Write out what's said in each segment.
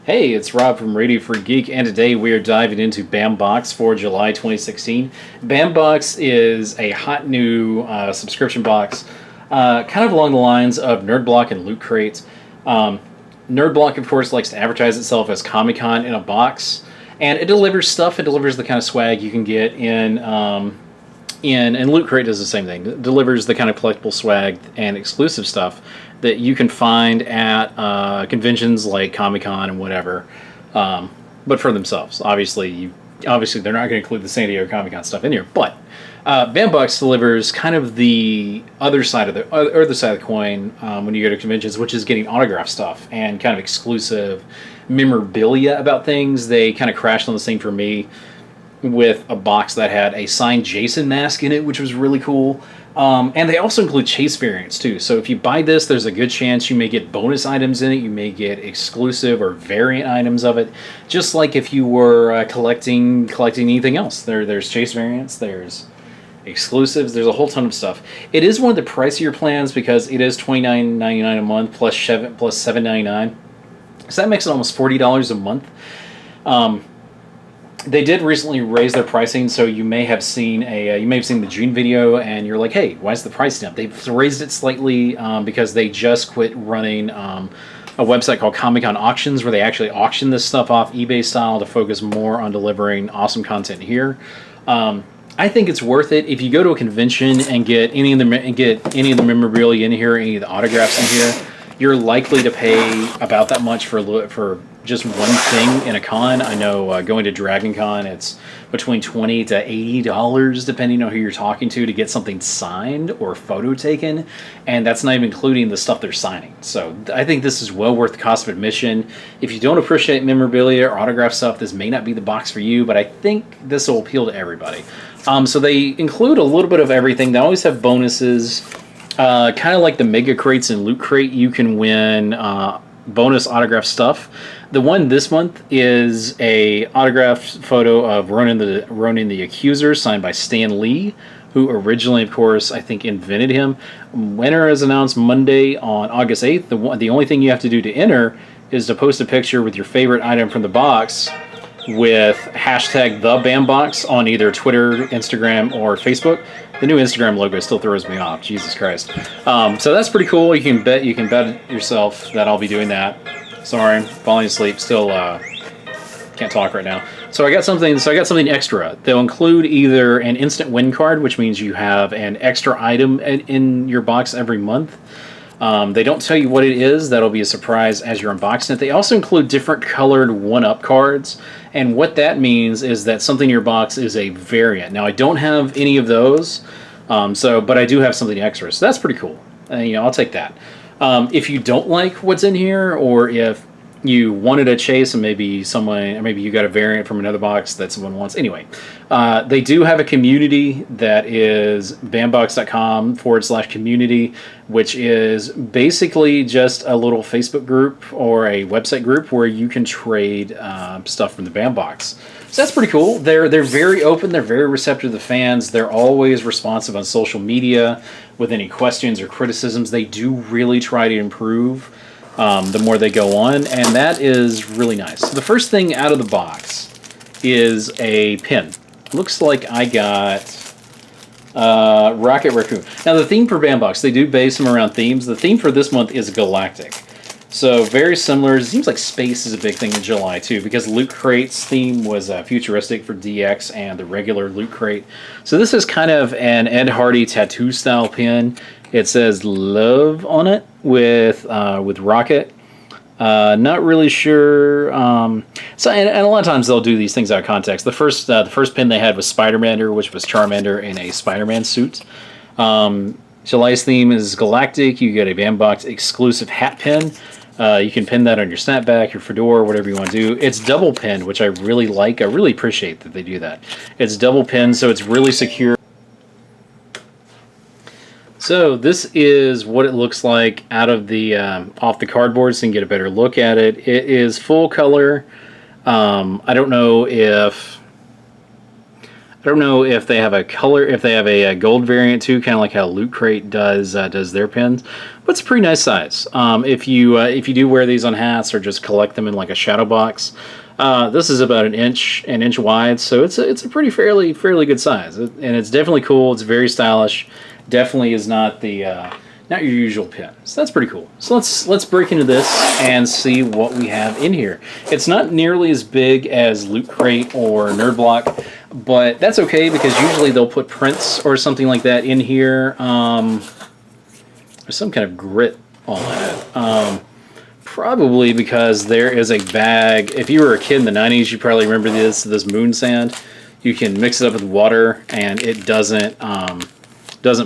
Hey, it's Rob from Radio Free Geek, and today we are diving into Bambox for July 2016. Bambox is a hot new subscription box, kind of along the lines of NerdBlock and Loot Crate. NerdBlock, of course, likes to advertise itself as Comic-Con in a box, and it delivers stuff. It delivers the kind of swag you can get and Loot Crate does the same thing. It delivers the kind of collectible swag and exclusive stuff that you can find at conventions like Comic-Con and whatever, but for themselves. Obviously, they're not going to include the San Diego Comic-Con stuff in here, but Bambox delivers kind of the other side of the coin when you go to conventions, which is getting autograph stuff and kind of exclusive memorabilia about things. They kind of crashed on the scene for me with a box that had a signed Jason mask in it, which was really cool. And they also include chase variants too. So if you buy this, there's a good chance you may get bonus items in it. You may get exclusive or variant items of it. Just like if you were collecting anything else. There's chase variants, there's exclusives, there's a whole ton of stuff. It is one of the pricier plans because it is $29.99 a month plus $7.99. So that makes it almost $40 a month. They did recently raise their pricing, so you may have seen the June video, and you're like, "Hey, why is the price up?" They've raised it slightly because they just quit running a website called Comic-Con Auctions, where they actually auction this stuff off eBay style to focus more on delivering awesome content here. I think it's worth it if you go to a convention and get any of the memorabilia in here, any of the autographs in here. You're likely to pay about that much for just one thing in a con. I know going to Dragon Con, it's between $20 to $80, depending on who you're talking to get something signed or photo taken, and that's not even including the stuff they're signing. So I think this is well worth the cost of admission. If you don't appreciate memorabilia or autograph stuff, this may not be the box for you, but I think this will appeal to everybody. So they include a little bit of everything. They always have bonuses. Kind of like the Mega Crates and Loot Crate, you can win bonus autograph stuff. The one this month is a autographed photo of Ronan the Accuser, signed by Stan Lee, who originally, of course, I think invented him. Winner is announced Monday on August 8th. The only thing you have to do to enter is to post a picture with your favorite item from the box with hashtag #TheBambox on either Twitter, Instagram, or Facebook. The new Instagram logo still throws me off. Jesus Christ. So that's pretty cool. You can bet yourself that I'll be doing that. Sorry, falling asleep. Still can't talk right now. So I got something extra. They'll include either an instant win card, which means you have an extra item in your box every month. They don't tell you what it is. That'll be a surprise as you're unboxing it. They also include different colored 1-up cards, and what that means is that something in your box is a variant. Now, I don't have any of those, but I do have something extra, so that's pretty cool. I'll take that. If you don't like what's in here, or if you wanted a chase and maybe you got a variant from another box that someone wants. Anyway, they do have a community that is bambox.com/community, which is basically just a little Facebook group or a website group where you can trade stuff from the Bambox. So that's pretty cool. They're very open. They're very receptive to fans. They're always responsive on social media with any questions or criticisms. They do really try to improve the more they go on, and that is really nice. So the first thing out of the box is a pin. Looks like I got Rocket Raccoon. Now the theme for Bambox, they do base them around themes. The theme for this month is Galactic. So very similar. It seems like space is a big thing in July too, because Loot Crate's theme was futuristic for DX and the regular Loot Crate. So this is kind of an Ed Hardy tattoo style pin. It says love on it with Rocket. Not really sure. So and a lot of times they'll do these things out of context. The first pin they had was Spider-Man, which was Charmander in a Spider-Man suit. July's theme is Galactic. You get a Bambox exclusive hat pin. You can pin that on your snapback, your fedora, whatever you want to do. It's double pinned, which I really like. I really appreciate that they do that. It's double pinned, so it's really secure. So this is what it looks like out of the off the cardboard, so you can get a better look at it. It is full color. I don't know if I don't know if they have a color, if they have a gold variant too, kind of like how Loot Crate does their pins. But it's a pretty nice size. If you do wear these on hats or just collect them in like a shadow box, this is about an inch wide, so it's a pretty fairly good size, and it's definitely cool. It's very stylish. Definitely is not the not your usual pin. So that's pretty cool. So let's break into this and see what we have in here. It's not nearly as big as Loot Crate or Nerd Block, but that's okay because usually they'll put prints or something like that in here. There's some kind of grit on it. Probably because there is a bag. If you were a kid in the 90s, you probably remember this moon sand. You can mix it up with water and it doesn't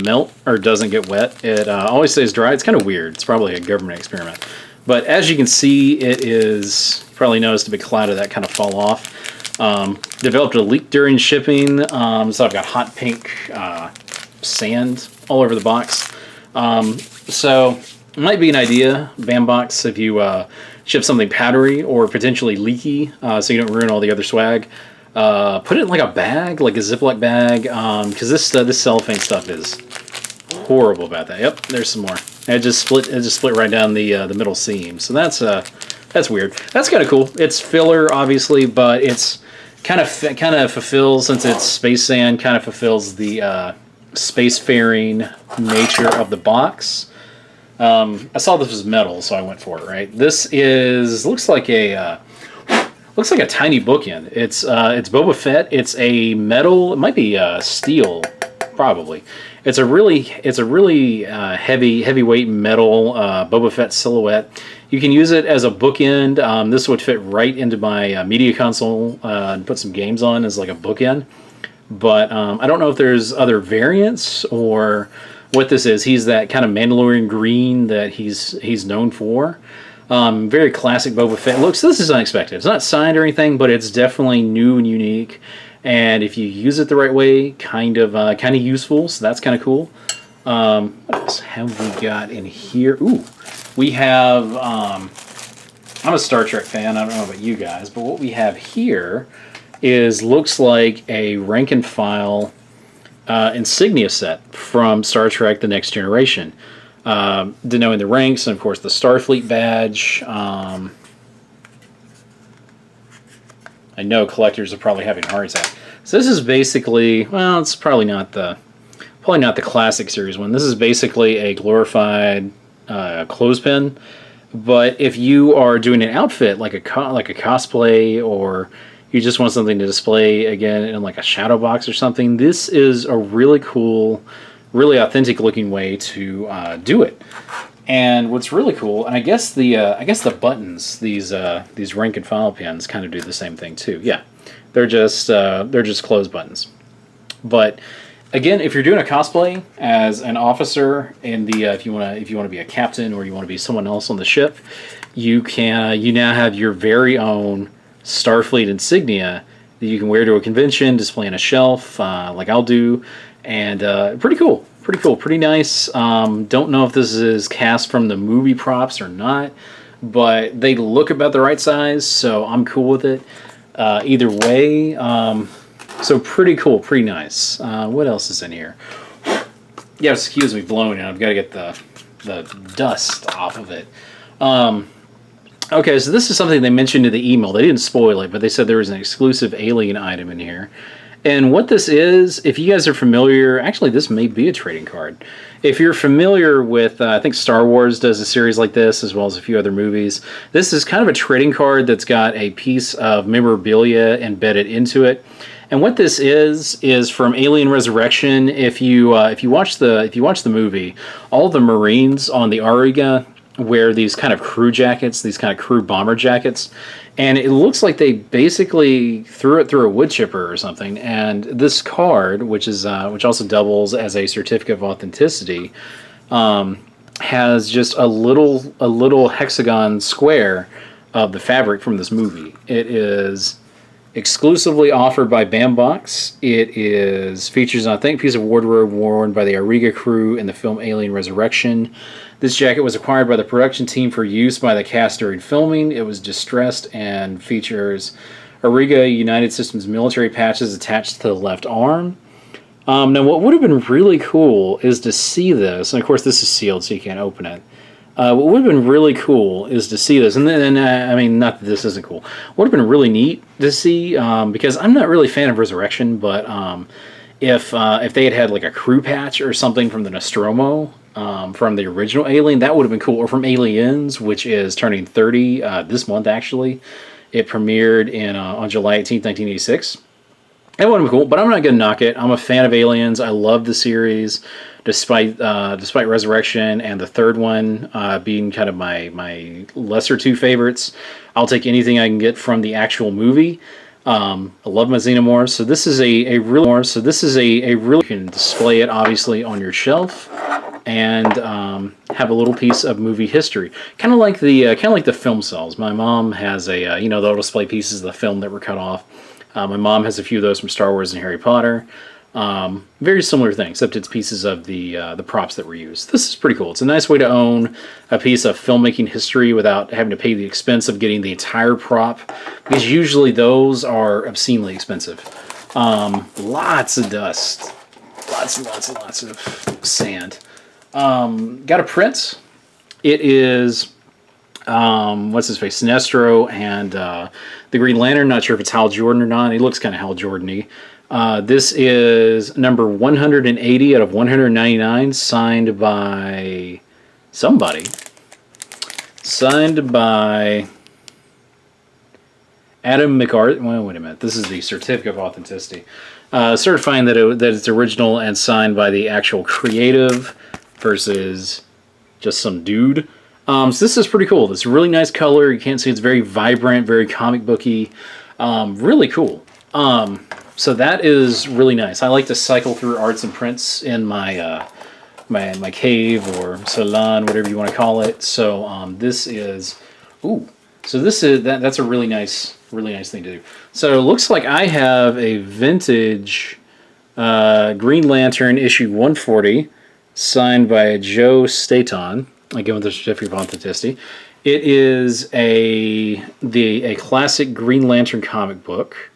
melt or doesn't get wet. It always stays dry. It's kind of weird. It's probably a government experiment. But as you can see, it is, you probably noticed a big cloud of that kind of fall off. Developed a leak during shipping, so I've got hot pink sand all over the box. So it might be an idea, Bambox, if you ship something powdery or potentially leaky, so you don't ruin all the other swag. Put it in like a bag, like a Ziploc bag, because this cellophane stuff is horrible about that. Yep, there's some more. It just split right down the middle seam. So that's weird. That's kind of cool. It's filler, obviously, but it's kind of fulfills, since it's space sand, kind of fulfills the spacefaring nature of the box. I saw this was metal, so I went for it. Right. This looks like a tiny bookend. It's Boba Fett. It's a metal. It might be steel, probably. It's a really heavyweight metal Boba Fett silhouette. You can use it as a bookend. This would fit right into my media console and put some games on as like a bookend. But I don't know if there's other variants or what this is. He's that kind of Mandalorian green that he's known for. Very classic Boba Fett looks. This is unexpected. It's not signed or anything, but it's definitely new and unique. And if you use it the right way, kind of useful. So that's kind of cool. What else have we got in here? Ooh, we have. I'm a Star Trek fan. I don't know about you guys, but what we have here looks like a rank and file insignia set from Star Trek: The Next Generation. Denoting the ranks, and of course the Starfleet badge. I know collectors are probably having a heart attack. So this is basically, well, it's probably not the classic series one. This is basically a glorified clothespin. But if you are doing an outfit like a cosplay, or you just want something to display again in like a shadow box or something, this is a really cool, really authentic looking way to do it. And what's really cool, and I guess the buttons, these rank and file pins, kind of do the same thing too. Yeah, they're just close buttons. But again, if you're doing a cosplay as an officer in the if you want to be a captain or you want to be someone else on the ship, you now have your very own Starfleet insignia that you can wear to a convention, display on a shelf, like I'll do. And pretty cool, pretty nice. Don't know if this is cast from the movie props or not, but they look about the right size, so I'm cool with it. Either way, so pretty cool, pretty nice. What else is in here? Yeah, excuse me, blowing it. I've got to get the dust off of it. Okay, so this is something they mentioned in the email. They didn't spoil it, but they said there was an exclusive alien item in here. And what this is, if you guys are familiar, actually this may be a trading card. If you're familiar with, I think Star Wars does a series like this, as well as a few other movies. This is kind of a trading card that's got a piece of memorabilia embedded into it. And what this is from Alien Resurrection. If you watch the movie, all the Marines on the Auriga wear these kind of crew jackets, these kind of crew bomber jackets, and it looks like they basically threw it through a wood chipper or something. And this card, which also doubles as a certificate of authenticity, has just a little hexagon square of the fabric from this movie. It is exclusively offered by Bambox. It features, I think, a piece of wardrobe worn by the Auriga crew in the film Alien Resurrection. This jacket was acquired by the production team for use by the cast during filming. It was distressed and features Auriga United Systems military patches attached to the left arm. Now, what would have been really cool is to see this, and of course this is sealed so you can't open it. What would have been really cool is to see this, and then, I mean, not that this isn't cool. What would have been really neat to see, because I'm not really a fan of Resurrection, but if they had had like a crew patch or something from the Nostromo, from the original Alien, that would have been cool. Or from Aliens, which is turning 30 this month, actually. It premiered on July 18th, 1986. That would have been cool, but I'm not going to knock it. I'm a fan of Aliens. I love the series, despite Resurrection and the third one being kind of my lesser two favorites. I'll take anything I can get from the actual movie. I love my Xenomorphs, so this is a really you can display it obviously on your shelf and have a little piece of movie history, kind of like the film cells. My mom has a they'll display pieces of the film that were cut off. My mom has a few of those from Star Wars and Harry Potter. Very similar thing, except it's pieces of the props that were used. This is pretty cool. It's a nice way to own a piece of filmmaking history without having to pay the expense of getting the entire prop, because usually those are obscenely expensive. Lots of dust. Lots and lots and lots of sand. Got a print. It is... what's his face? Sinestro and the Green Lantern. Not sure if it's Hal Jordan or not. He looks kind of Hal Jordan-y. This is number 180 out of 199, signed by somebody. Signed by Adam McArthur. Well, wait a minute. This is the certificate of authenticity. Certifying that it's original and signed by the actual creative versus just some dude. So this is pretty cool. It's a really nice color. You can't see it's very vibrant, very comic booky. Really cool. So that is really nice. I like to cycle through arts and prints in my my cave or salon, whatever you want to call it. So this is that's a really nice thing to do. So it looks like I have a vintage Green Lantern issue 140 signed by Joe Staton. Again with the certificate of authenticity. It is a classic Green Lantern comic book.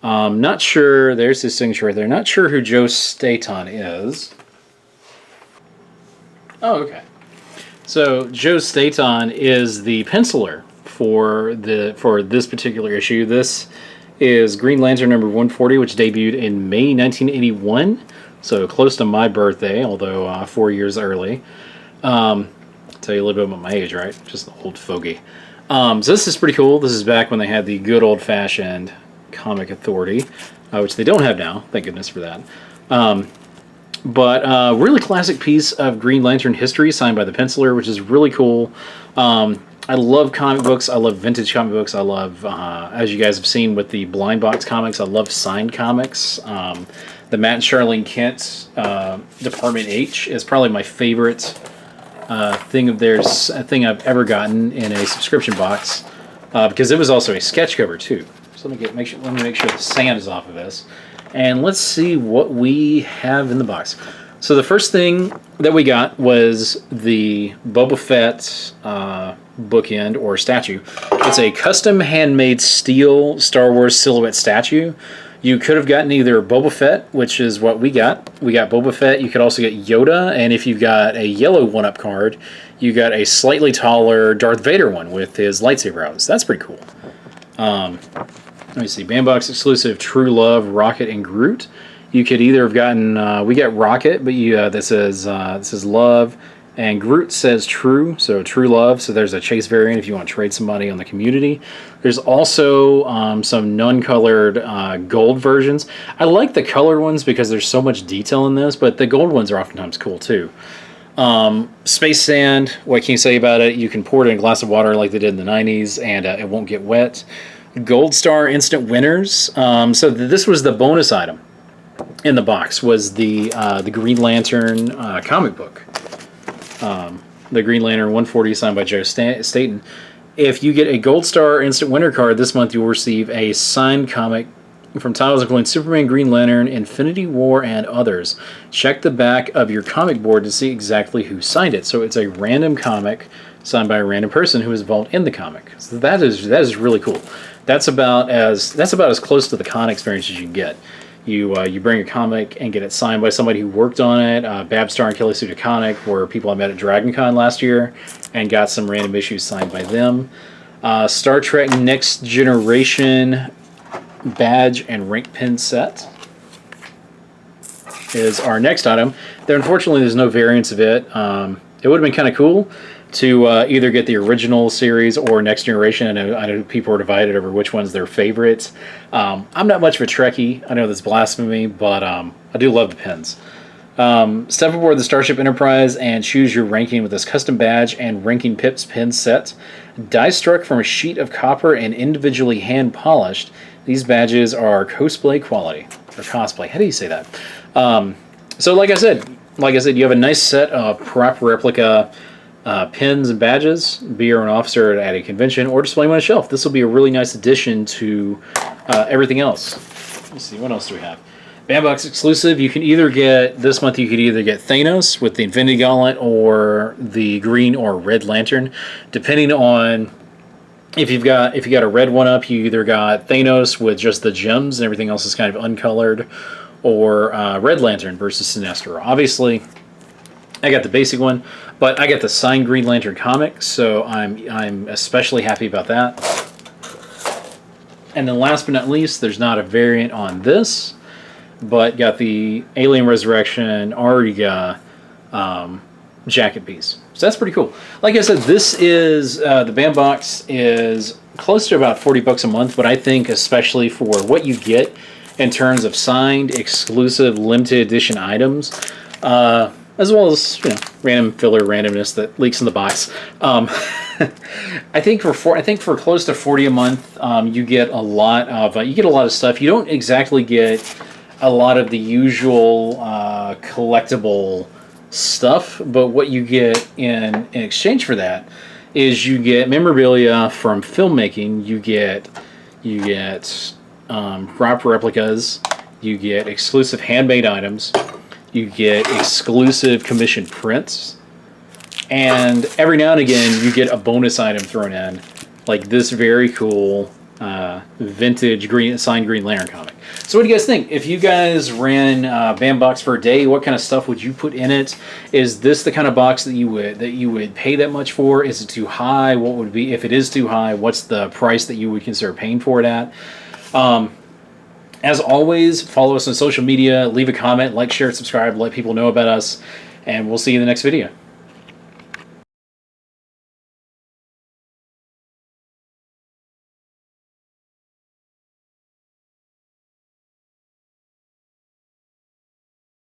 Not sure. There's his signature right there. Not sure who Joe Staton is. Oh, okay. So Joe Staton is the penciler for this particular issue. This is Green Lantern number 140, which debuted in May 1981, so close to my birthday, although 4 years early. Tell you a little bit about my age, right? Just an old fogey. So this is pretty cool. This is back when they had the good old-fashioned comic authority, which they don't have now. Thank goodness for that. But really classic piece of Green Lantern history signed by the penciler, which is really cool. I love comic books. I love vintage comic books. I love, as you guys have seen with the Blind Box comics, I love signed comics. The Matt and Charlene Kent Department H is probably my favorite thing I've ever gotten in a subscription box, because it was also a sketch cover too. So let me make sure the sand is off of this, and let's see what we have in the box. So the first thing that we got was the Boba Fett bookend or statue. It's a custom handmade steel Star Wars silhouette statue. You could have gotten either Boba Fett, which is what we got. We got Boba Fett. You could also get Yoda, and if you got a yellow one-up card, you got a slightly taller Darth Vader one with his lightsaber out. So that's pretty cool. Let me see. Bandbox exclusive True Love, Rocket, and Groot. You could either have gotten, we got Rocket, but that says Love, and Groot says True, so True Love. So there's a chase variant if you want to trade some money on the community. There's also some non-colored gold versions. I like the colored ones because there's so much detail in this, but the gold ones are oftentimes cool too. Space Sand, what can you say about it? You can pour it in a glass of water like they did in the 90s, and it won't get wet. Gold Star instant winners. So this was the bonus item in the box, was the Green Lantern comic book. The Green Lantern 140 signed by Joe Staton. If you get a Gold Star instant winner card this month, you'll receive a signed comic from titles including Superman, Green Lantern, Infinity War, and others. Check the back of your comic board to see exactly who signed it. So it's a random comic signed by a random person who is involved in the comic. So that is really cool. That's about as close to the con experience as you can get. You bring a comic and get it signed by somebody who worked on it. Babstar and Kelly Sue DeConnick were people I met at DragonCon last year and got some random issues signed by them. Star Trek Next Generation badge and rank pin set is our next item. Unfortunately, there's no variants of it. It would have been kind of cool to either get the original series or Next Generation. I know people are divided over which one's their favorite. I'm not much of a Trekkie. I know that's blasphemy, but I do love the pins. Step aboard the Starship Enterprise and choose your ranking with this custom badge and ranking pips pin set. Die struck from a sheet of copper and individually hand polished. These badges are cosplay quality, or cosplay. How do you say that? So like I said, you have a nice set of prop replica pins and badges. Be your own officer at a convention or display them on a shelf. This will be a really nice addition to everything else. Let's see, what else do we have? Bandbox exclusive. You can either get this month. You could either get Thanos with the Infinity Gauntlet or the Green or Red Lantern, depending on if you got a red one up. You either got Thanos with just the gems and everything else is kind of uncolored, or Red Lantern versus Sinestro. Obviously, I got the basic one, but I got the signed Green Lantern comic, so I'm especially happy about that. And then last but not least, there's not a variant on this, but got the Alien Resurrection Arya jacket piece. So that's pretty cool. Like I said, this is the Bandbox is close to about $40 a month, but I think especially for what you get in terms of signed, exclusive, limited edition items, as well as random filler randomness that leaks in the box. I think for close to $40 a month, you get a lot of stuff. You don't exactly get a lot of the usual collectible stuff, but what you get in exchange for that is you get memorabilia from filmmaking. You get prop replicas. You get exclusive handmade items. You get exclusive commissioned prints, and every now and again you get a bonus item thrown in, like this very cool vintage signed Green Lantern comic. So what do you guys think? If you guys ran Bandbox for a day, what kind of stuff would you put in it? Is this the kind of box that you would pay that much for? Is it too high? What would be, if it is too high, what's the price that you would consider paying for it at? As always, follow us on social media, leave a comment, like, share, subscribe, let people know about us, and we'll see you in the next video.